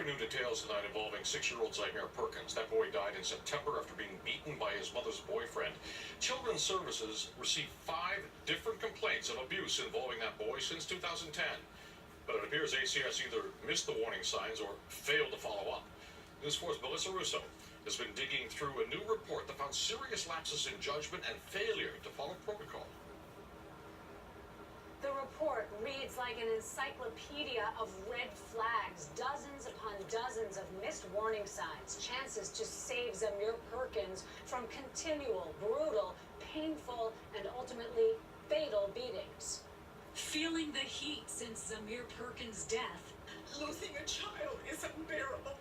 Very new details tonight involving 6-year-old Zymir Perkins. That boy died in September after being beaten by his mother's boyfriend. Children's Services received 5 different complaints of abuse involving that boy since 2010. But it appears ACS either missed the warning signs or failed to follow up. News 4's Melissa Russo has been digging through a new report that found serious lapses in judgment and failure to follow protocol. The report reads like an encyclopedia of red flags, dozens upon dozens of missed warning signs, chances to save Zymir Perkins from continual, brutal, painful, and ultimately fatal beatings. Feeling the heat since Zymir Perkins' death, losing a child is unbearable.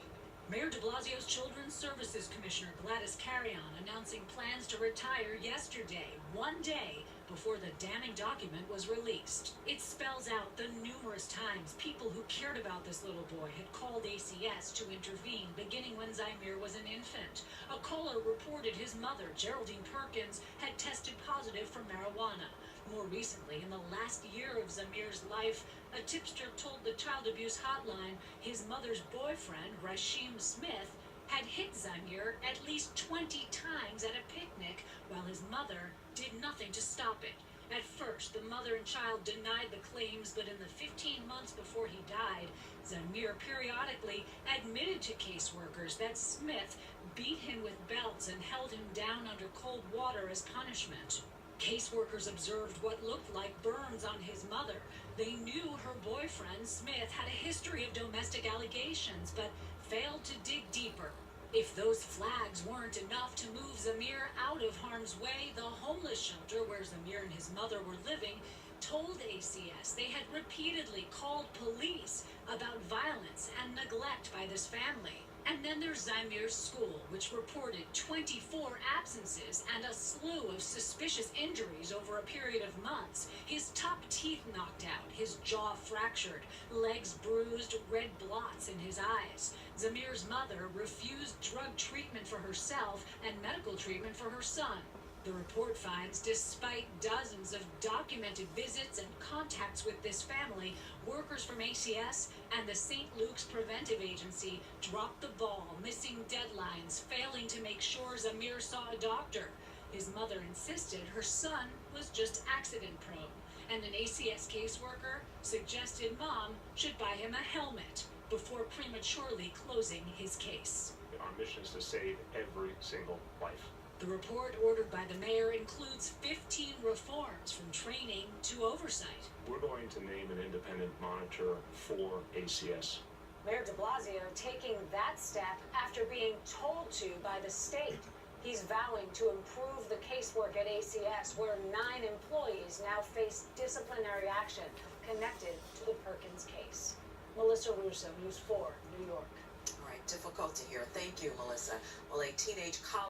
Mayor de Blasio's Children's Services Commissioner Gladys Carrion announcing plans to retire yesterday, one day before the damning document was released. It spells out the numerous times people who cared about this little boy had called ACS to intervene, beginning when Zymir was an infant. A caller reported his mother, Geraldine Perkins, had tested positive for marijuana. More recently, in the last year of Zymir's life, a tipster told the child abuse hotline his mother's boyfriend, Rashim Smith, had hit Zymir at least 20 times at a picnic while his mother did nothing to stop it. At first, the mother and child denied the claims, but in the 15 months before he died, Zymir periodically admitted to caseworkers that Smith beat him with belts and held him down under cold water as punishment. Caseworkers observed what looked like burns on his mother. They knew her boyfriend, Smith, had a history of domestic allegations, but failed to dig deeper. If those flags weren't enough to move Zymir out of harm's way, the homeless shelter where Zymir and his mother were living told ACS they had repeatedly called police about violence and neglect by this family. And then there's Zymir's school, which reported 24 absences and a slew of suspicious injuries over a period of months. His top teeth knocked out, his jaw fractured, legs bruised, red blots in his eyes. Zymir's mother refused drug treatment for herself and medical treatment for her son. The report finds, despite dozens of documented visits and contacts with this family, workers from ACS and the St. Luke's Preventive Agency dropped the ball, missing deadlines, failing to make sure Zymir saw a doctor. His mother insisted her son was just accident-prone, and an ACS caseworker suggested mom should buy him a helmet before prematurely closing his case. Our mission is to save every single life. The report ordered by the mayor includes 15 reforms from training to oversight. We're going to name an independent monitor for ACS. Mayor de Blasio taking that step after being told to by the state. He's vowing to improve the casework at ACS, where 9 employees now face disciplinary action connected to the Perkins case. Melissa Russo, News 4, New York. All right, difficult to hear. Thank you, Melissa. Well, a teenage college